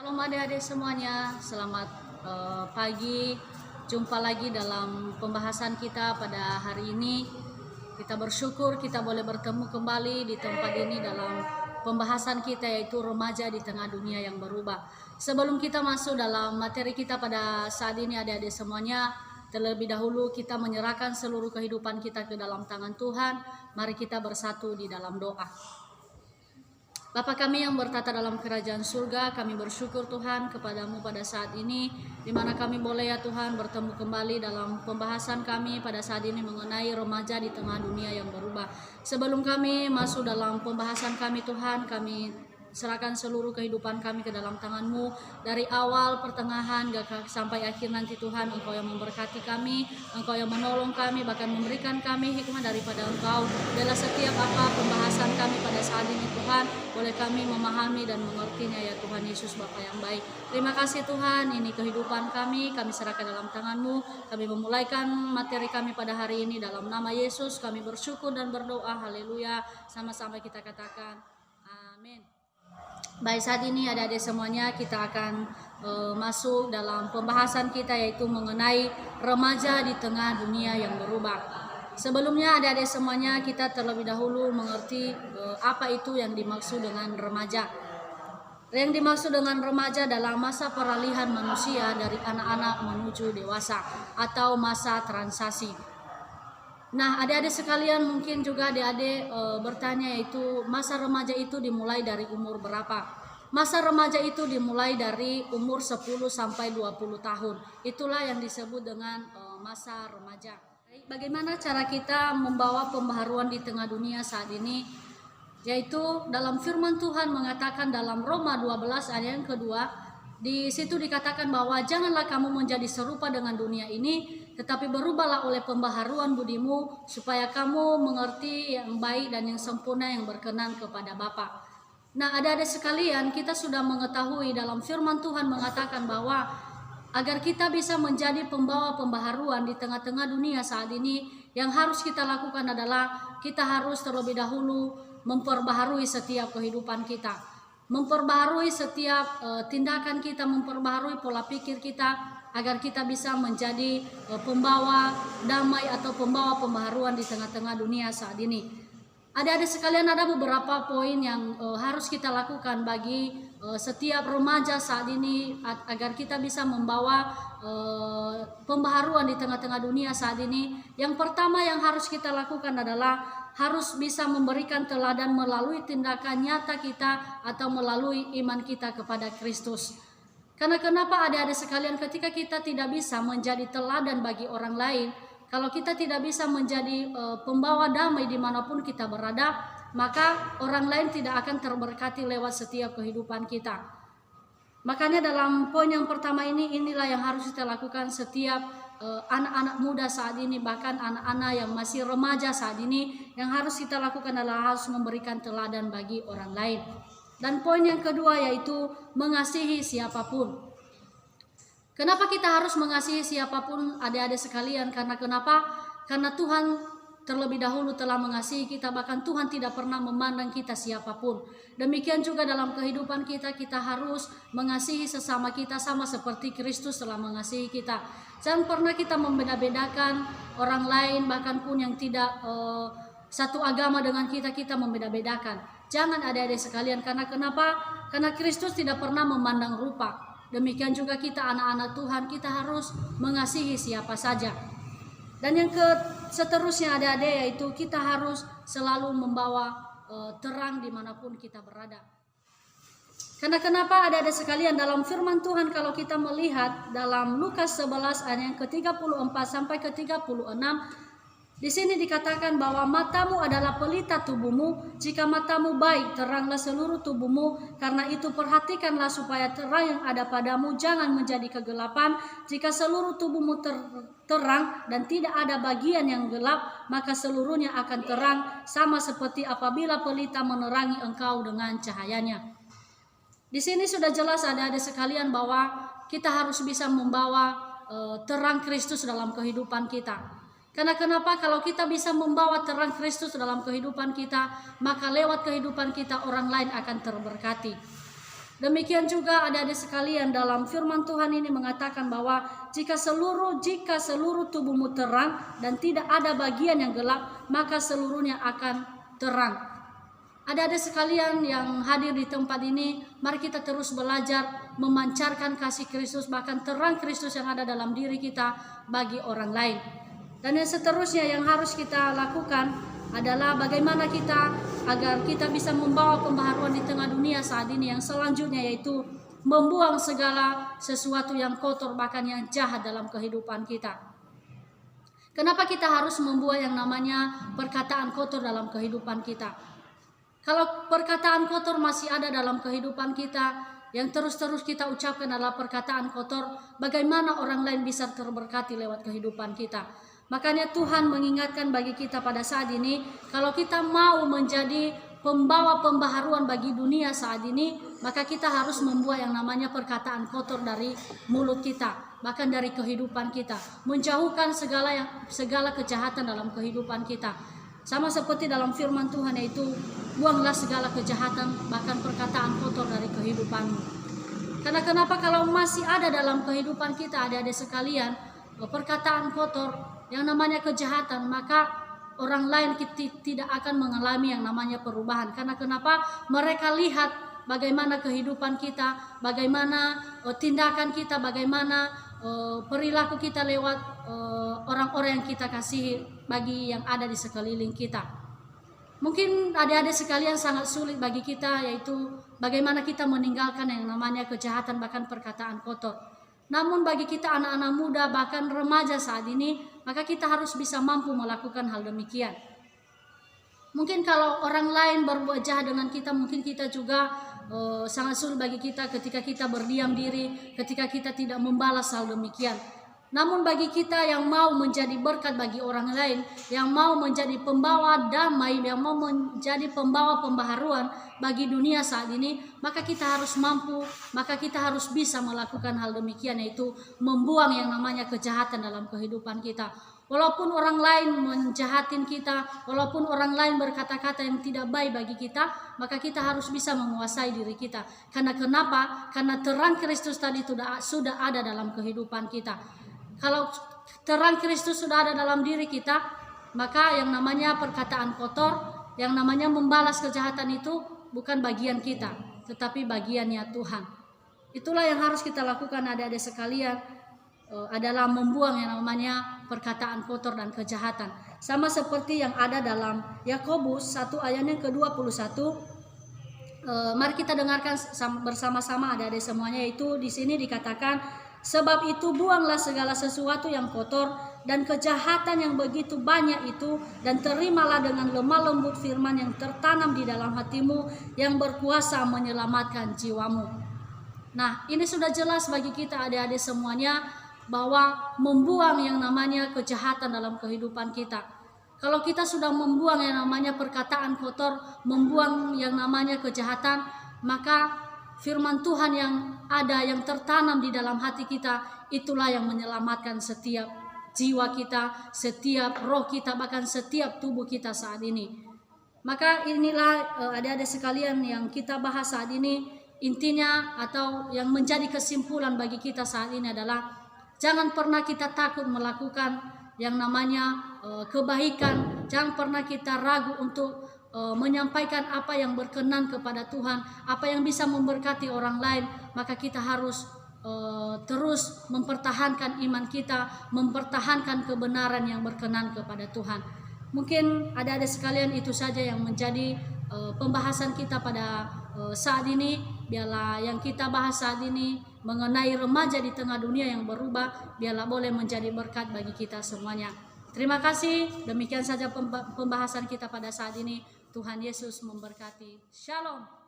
Shalom adik-adik semuanya, selamat pagi. Jumpa lagi dalam pembahasan kita pada hari ini. Kita bersyukur kita boleh bertemu kembali di tempat ini dalam pembahasan kita, yaitu remaja di tengah dunia yang berubah. Sebelum kita masuk dalam materi kita pada saat ini adik-adik semuanya, terlebih dahulu kita menyerahkan seluruh kehidupan kita ke dalam tangan Tuhan. Mari kita bersatu di dalam doa. Bapa kami yang bertata dalam kerajaan surga, kami bersyukur Tuhan kepadamu pada saat ini, di mana kami boleh ya Tuhan bertemu kembali dalam pembahasan kami pada saat ini mengenai remaja di tengah dunia yang berubah. Sebelum kami masuk dalam pembahasan kami Tuhan, kami serahkan seluruh kehidupan kami ke dalam tangan-Mu, dari awal, pertengahan, sampai akhir nanti Tuhan. Engkau yang memberkati kami, Engkau yang menolong kami, bahkan memberikan kami hikmah daripada Engkau. Dalam setiap apa pembahasan kami pada saat ini Tuhan, boleh kami memahami dan mengertinya ya Tuhan Yesus Bapa yang baik. Terima kasih Tuhan, ini kehidupan kami serahkan dalam tangan-Mu. Kami memulaikan materi kami pada hari ini dalam nama Yesus. Kami bersyukur dan berdoa, haleluya. Sama-sama kita katakan amin. Baik, saat ini adik-adik semuanya kita akan masuk dalam pembahasan kita, yaitu mengenai remaja di tengah dunia yang berubah. Sebelumnya adik-adik semuanya kita terlebih dahulu mengerti apa itu yang dimaksud dengan remaja. Yang dimaksud dengan remaja adalah masa peralihan manusia dari anak-anak menuju dewasa atau masa transisi. Nah, adik-adik sekalian, mungkin juga adik-adik bertanya, yaitu masa remaja itu dimulai dari umur berapa? Masa remaja itu dimulai dari umur 10 sampai 20 tahun. Itulah yang disebut dengan masa remaja. Bagaimana cara kita membawa pembaharuan di tengah dunia saat ini? Yaitu dalam firman Tuhan mengatakan dalam Roma 12 ayat yang kedua, di situ dikatakan bahwa janganlah kamu menjadi serupa dengan dunia ini, tetapi berubahlah oleh pembaharuan budimu, supaya kamu mengerti yang baik dan yang sempurna yang berkenan kepada Bapa. Nah, adik-adik sekalian, kita sudah mengetahui dalam firman Tuhan mengatakan bahwa agar kita bisa menjadi pembawa pembaharuan di tengah-tengah dunia saat ini, yang harus kita lakukan adalah kita harus terlebih dahulu memperbaharui setiap kehidupan kita. Memperbaharui setiap tindakan kita, memperbaharui pola pikir kita, agar kita bisa menjadi pembawa damai atau pembawa pembaharuan di tengah-tengah dunia saat ini. Adik-adik sekalian, ada beberapa poin yang harus kita lakukan bagi setiap remaja saat ini agar kita bisa membawa pembaharuan di tengah-tengah dunia saat ini. Yang pertama yang harus kita lakukan adalah harus bisa memberikan teladan melalui tindakan nyata kita atau melalui iman kita kepada Kristus. Karena kenapa adik-adik sekalian, ketika kita tidak bisa menjadi teladan bagi orang lain, kalau kita tidak bisa menjadi pembawa damai dimanapun kita berada, maka orang lain tidak akan terberkati lewat setiap kehidupan kita. Makanya dalam poin yang pertama ini, inilah yang harus kita lakukan setiap anak-anak muda saat ini, bahkan anak-anak yang masih remaja saat ini. Yang harus kita lakukan adalah harus memberikan teladan bagi orang lain. Dan poin yang kedua yaitu mengasihi siapapun. Kenapa kita harus mengasihi siapapun adik-adik sekalian? Karena kenapa? Karena Tuhan terlebih dahulu telah mengasihi kita, bahkan Tuhan tidak pernah memandang kita siapapun. Demikian juga dalam kehidupan kita, kita harus mengasihi sesama kita sama seperti Kristus telah mengasihi kita. Jangan pernah kita membeda-bedakan orang lain, bahkan pun yang tidak satu agama dengan kita, kita membeda-bedakan. Jangan adik-adik sekalian, karena kenapa? Karena Kristus tidak pernah memandang rupa. Demikian juga kita anak-anak Tuhan, kita harus mengasihi siapa saja. Dan yang seterusnya adik-adik, yaitu kita harus selalu membawa terang dimanapun kita berada. Karena kenapa adik-adik sekalian, dalam firman Tuhan kalau kita melihat dalam Lukas 11 ayat yang ke-34 sampai ke-36, di sini dikatakan bahwa matamu adalah pelita tubuhmu. Jika matamu baik, teranglah seluruh tubuhmu. Karena itu perhatikanlah supaya terang yang ada padamu jangan menjadi kegelapan. Jika seluruh tubuhmu terang dan tidak ada bagian yang gelap, maka seluruhnya akan terang, sama seperti apabila pelita menerangi engkau dengan cahayanya. Di sini sudah jelas adik-adik sekalian bahwa kita harus bisa membawa terang Kristus dalam kehidupan kita. Karena kenapa? Kalau kita bisa membawa terang Kristus dalam kehidupan kita, maka lewat kehidupan kita orang lain akan terberkati. Demikian juga adik-adik sekalian, dalam firman Tuhan ini mengatakan bahwa jika seluruh tubuhmu terang dan tidak ada bagian yang gelap, maka seluruhnya akan terang. Adik-adik sekalian yang hadir di tempat ini, mari kita terus belajar memancarkan kasih Kristus, bahkan terang Kristus yang ada dalam diri kita bagi orang lain. Dan yang seterusnya yang harus kita lakukan adalah bagaimana kita agar kita bisa membawa pembaharuan di tengah dunia saat ini. Yang selanjutnya yaitu membuang segala sesuatu yang kotor bahkan yang jahat dalam kehidupan kita. Kenapa kita harus membuang yang namanya perkataan kotor dalam kehidupan kita? Kalau perkataan kotor masih ada dalam kehidupan kita, yang terus-terus kita ucapkan adalah perkataan kotor, bagaimana orang lain bisa terberkati lewat kehidupan kita? Makanya Tuhan mengingatkan bagi kita pada saat ini, kalau kita mau menjadi pembawa pembaharuan bagi dunia saat ini, maka kita harus membuang yang namanya perkataan kotor dari mulut kita, bahkan dari kehidupan kita, menjauhkan segala kejahatan dalam kehidupan kita. Sama seperti dalam firman Tuhan, yaitu buanglah segala kejahatan, bahkan perkataan kotor dari kehidupanmu. Karena kenapa? Kalau masih ada dalam kehidupan kita, adik-adik sekalian, perkataan kotor, yang namanya kejahatan, maka orang lain tidak akan mengalami yang namanya perubahan. Karena kenapa? Mereka lihat bagaimana kehidupan kita, bagaimana tindakan kita, bagaimana perilaku kita lewat orang-orang yang kita kasihi bagi yang ada di sekeliling kita. Mungkin adik-adik sekalian sangat sulit bagi kita, yaitu bagaimana kita meninggalkan yang namanya kejahatan bahkan perkataan kotor. Namun bagi kita anak-anak muda bahkan remaja saat ini, maka kita harus bisa mampu melakukan hal demikian. Mungkin kalau orang lain berbuat jahat dengan kita, mungkin kita juga sangat sulit bagi kita ketika kita berdiam diri, ketika kita tidak membalas hal demikian. Namun bagi kita yang mau menjadi berkat bagi orang lain, yang mau menjadi pembawa damai, yang mau menjadi pembawa pembaharuan bagi dunia saat ini, maka kita harus mampu, maka kita harus bisa melakukan hal demikian, yaitu membuang yang namanya kejahatan dalam kehidupan kita. Walaupun orang lain menjahatin kita, walaupun orang lain berkata-kata yang tidak baik bagi kita, maka kita harus bisa menguasai diri kita. Karena kenapa? Karena terang Kristus tadi sudah ada dalam kehidupan kita. Kalau terang Kristus sudah ada dalam diri kita, maka yang namanya perkataan kotor, yang namanya membalas kejahatan itu bukan bagian kita, tetapi bagiannya Tuhan. Itulah yang harus kita lakukan adik-adik sekalian, adalah membuang yang namanya perkataan kotor dan kejahatan. Sama seperti yang ada dalam Yakobus 1 ayat yang ke-21. Mari kita dengarkan bersama-sama adik-adik semuanya. Itu di sini dikatakan, sebab itu buanglah segala sesuatu yang kotor dan kejahatan yang begitu banyak itu, dan terimalah dengan lemah lembut firman yang tertanam di dalam hatimu, yang berkuasa menyelamatkan jiwamu. Nah, ini sudah jelas bagi kita adik-adik semuanya, bahwa membuang yang namanya kejahatan dalam kehidupan kita. Kalau kita sudah membuang yang namanya perkataan kotor, membuang yang namanya kejahatan, maka firman Tuhan yang ada, yang tertanam di dalam hati kita, itulah yang menyelamatkan setiap jiwa kita, setiap roh kita, bahkan setiap tubuh kita saat ini. Maka inilah adik-adik sekalian yang kita bahas saat ini. Intinya atau yang menjadi kesimpulan bagi kita saat ini adalah, jangan pernah kita takut melakukan yang namanya kebaikan. Jangan pernah kita ragu untuk menyampaikan apa yang berkenan kepada Tuhan, apa yang bisa memberkati orang lain. Maka kita harus terus mempertahankan iman kita, mempertahankan kebenaran yang berkenan kepada Tuhan. Mungkin adik-adik sekalian, itu saja yang menjadi pembahasan kita pada saat ini. Biarlah yang kita bahas saat ini mengenai remaja di tengah dunia yang berubah, biarlah boleh menjadi berkat bagi kita semuanya. Terima kasih. Demikian saja pembahasan kita pada saat ini. Tuhan Yesus memberkati. Shalom.